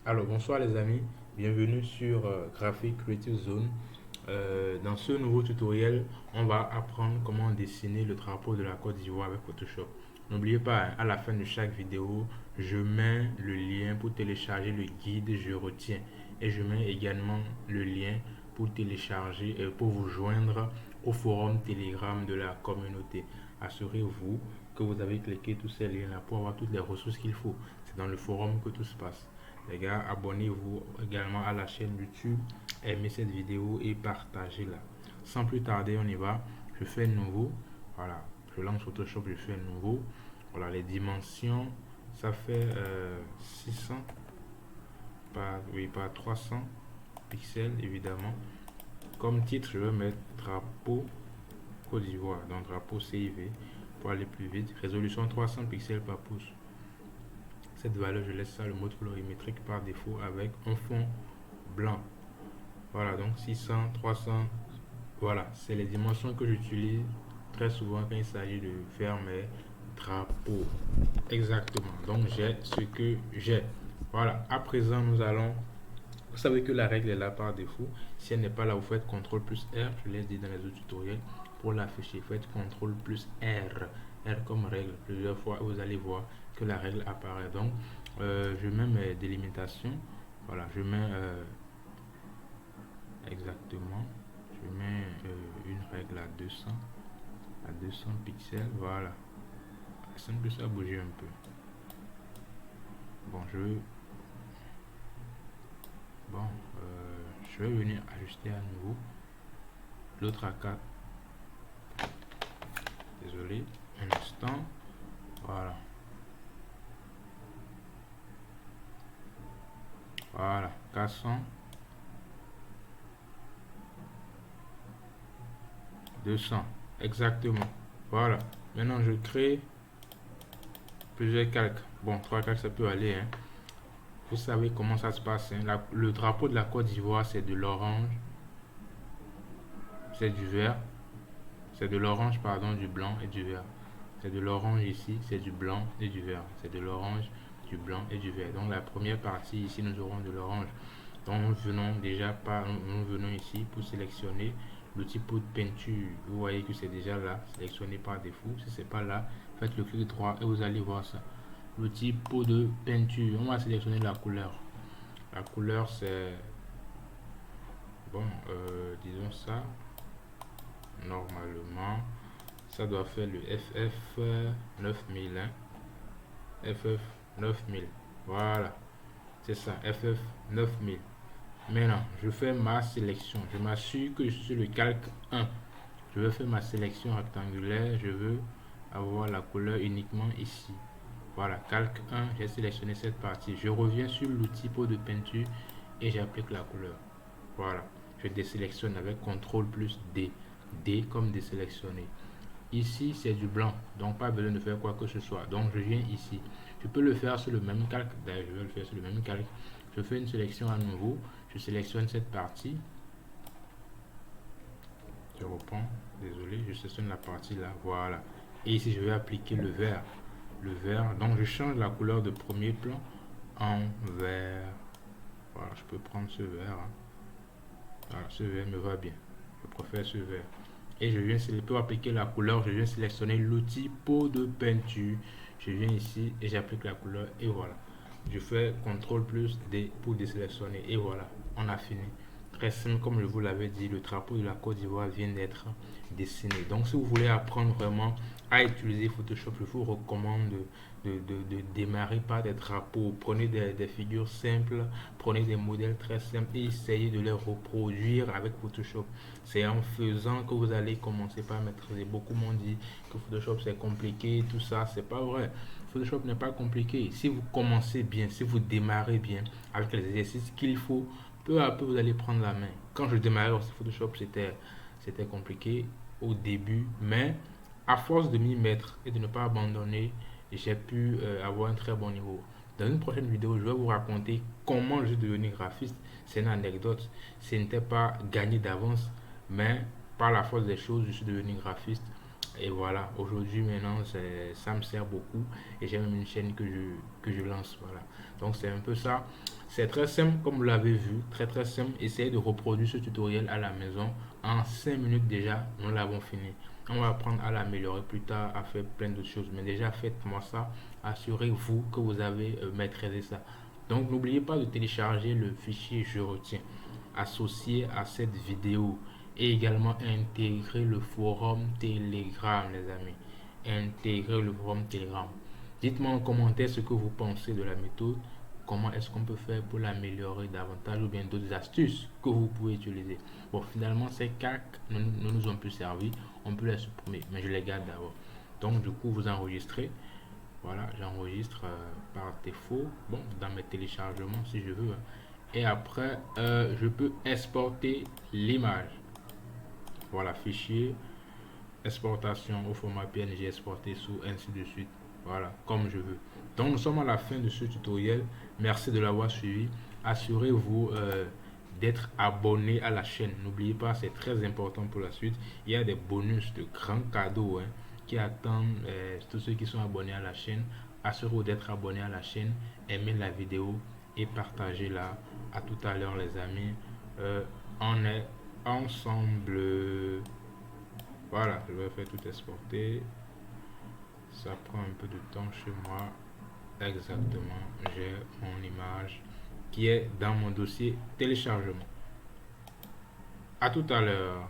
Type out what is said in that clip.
Alors bonsoir les amis, bienvenue sur Graphic Creative Zone. Dans ce nouveau tutoriel, on va apprendre comment dessiner le drapeau de la Côte d'Ivoire avec Photoshop. N'oubliez pas, hein, à la fin de chaque vidéo, je mets le lien pour télécharger le guide Je retiens et je mets également le lien pour télécharger et pour vous joindre au forum Telegram de la communauté. Assurez-vous que vous avez cliqué tous ces liens-là pour avoir toutes les ressources qu'il faut. C'est dans le forum que tout se passe. Les gars, abonnez-vous également à la chaîne YouTube, aimez cette vidéo et partagez-la. Sans plus tarder, on y va. Je fais nouveau. Voilà, je lance Photoshop, je fais nouveau. Voilà, les dimensions, ça fait 600 par 300 pixels évidemment. Comme titre, je vais mettre drapeau Côte d'Ivoire, donc drapeau CIV pour aller plus vite. Résolution 300 pixels par pouce. Cette valeur, je laisse ça le mode colorimétrique par défaut avec un fond blanc. Voilà, donc 600, 300, voilà, c'est les dimensions que j'utilise très souvent quand il s'agit de faire mes drapeaux. Exactement, donc j'ai ce que j'ai. Voilà, à présent, nous allons. Vous savez que la règle est là par défaut. Si elle n'est pas là, vous faites CTRL plus R. Je l'ai dit dans les autres tutoriels. Pour l'afficher, faites CTRL plus R. R comme règle. Plusieurs fois, vous allez voir que la règle apparaît. Donc, je mets mes délimitations. Voilà, je mets exactement. Je mets une règle à 200 pixels. Voilà. Ça me ça bouger un peu. Bon, bon, je vais venir ajuster à nouveau. L'autre à 4. Désolé, un instant. Voilà. Voilà, 400, 200, exactement. Voilà. Maintenant, je crée plusieurs calques. Bon, 3 calques, ça peut aller, hein. Vous savez comment ça se passe, hein. Le drapeau de la Côte d'Ivoire, c'est de l'orange, c'est du vert, c'est de l'orange, pardon, du blanc et du vert. C'est de l'orange ici, c'est du blanc et du vert. C'est de l'orange, du blanc et du vert. Donc la première partie ici, nous aurons de l'orange. Donc nous venons ici pour sélectionner le type de peinture. Vous voyez que c'est déjà là, sélectionné par défaut. Si c'est pas là, faites le clic droit et vous allez voir ça. Le type de peinture. On va sélectionner la couleur. La couleur c'est bon, disons ça. Normalement, ça doit faire le FF 9000. Hein. FF 9000. Voilà, c'est ça, FF 9000. Maintenant, je fais ma sélection. Je m'assure que je suis sur le calque 1. Je vais faire ma sélection rectangulaire. Je veux avoir la couleur uniquement ici. Voilà, calque 1, j'ai sélectionné cette partie. Je reviens sur l'outil pot de peinture et j'applique la couleur. Voilà, je désélectionne avec CTRL plus D. D comme désélectionner. Ici, c'est du blanc, donc pas besoin de faire quoi que ce soit. Donc, je viens ici. Je peux le faire sur le même calque. D'ailleurs, je vais le faire sur le même calque. Je fais une sélection à nouveau. Je sélectionne cette partie. Je reprends. Désolé, je sélectionne la partie là. Voilà. Et ici, je vais appliquer le vert. Le vert. Donc, je change la couleur de premier plan en vert. Voilà, je peux prendre ce vert. Hein. Voilà, ce vert me va bien. Je préfère ce vert. Et je viens pour appliquer la couleur, je viens sélectionner l'outil pot de peinture. Je viens ici et j'applique la couleur et voilà. Je fais CTRL plus D pour désélectionner et voilà, on a fini. Très simple, comme je vous l'avais dit, le drapeau de la Côte d'Ivoire vient d'être dessiné. Donc si vous voulez apprendre vraiment à utiliser Photoshop, je vous recommande de démarrer par des drapeaux. Prenez des figures simples, prenez des modèles très simples et essayez de les reproduire avec Photoshop. C'est en faisant que vous allez commencer par maîtriser. Beaucoup m'ont dit que Photoshop c'est compliqué, tout ça, c'est pas vrai. Photoshop n'est pas compliqué. Si vous commencez bien, si vous démarrez bien avec les exercices qu'il faut, peu à peu vous allez prendre la main. Quand je démarrais aussi Photoshop, c'était compliqué au début, mais à force de m'y mettre et de ne pas abandonner, j'ai pu avoir un très bon niveau. Dans une prochaine vidéo, je vais vous raconter comment je suis devenu graphiste. C'est une anecdote. Ce n'était pas gagné d'avance, mais par la force des choses, je suis devenu graphiste. Et voilà, aujourd'hui maintenant, ça me sert beaucoup. Et j'ai même une chaîne que je lance. Voilà. Donc c'est un peu ça. C'est très simple, comme vous l'avez vu, très simple. Essayez de reproduire ce tutoriel à la maison. En 5 minutes déjà, nous l'avons fini. On va apprendre à l'améliorer plus tard, à faire plein de choses. Mais déjà, faites-moi ça. Assurez-vous que vous avez maîtrisé ça. Donc, n'oubliez pas de télécharger le fichier Je retiens associé à cette vidéo et également intégrer le forum Telegram, les amis. Intégrer le forum Telegram. Dites-moi en commentaire ce que vous pensez de la méthode. Comment est-ce qu'on peut faire pour l'améliorer davantage ou bien d'autres astuces que vous pouvez utiliser. Bon, finalement, ces calques ne nous ont plus servi. On peut les supprimer, mais je les garde d'abord. Donc, du coup, vous enregistrez. Voilà, j'enregistre par défaut. Bon, dans mes téléchargements si je veux. Et après, je peux exporter l'image. Voilà, fichier, exportation au format PNG exporté sous, ainsi de suite. Voilà, comme je veux. Donc, nous sommes à la fin de ce tutoriel. Merci de l'avoir suivi. Assurez-vous d'être abonné à la chaîne. N'oubliez pas, c'est très important pour la suite. Il y a des bonus, de grands cadeaux qui attendent tous ceux qui sont abonnés à la chaîne. Assurez-vous d'être abonné à la chaîne, aimez la vidéo et partagez-la. À tout à l'heure, les amis. On est ensemble. Voilà, je vais faire tout exporter. Ça prend un peu de temps chez moi. Exactement, j'ai mon image qui est dans mon dossier téléchargement. À tout à l'heure.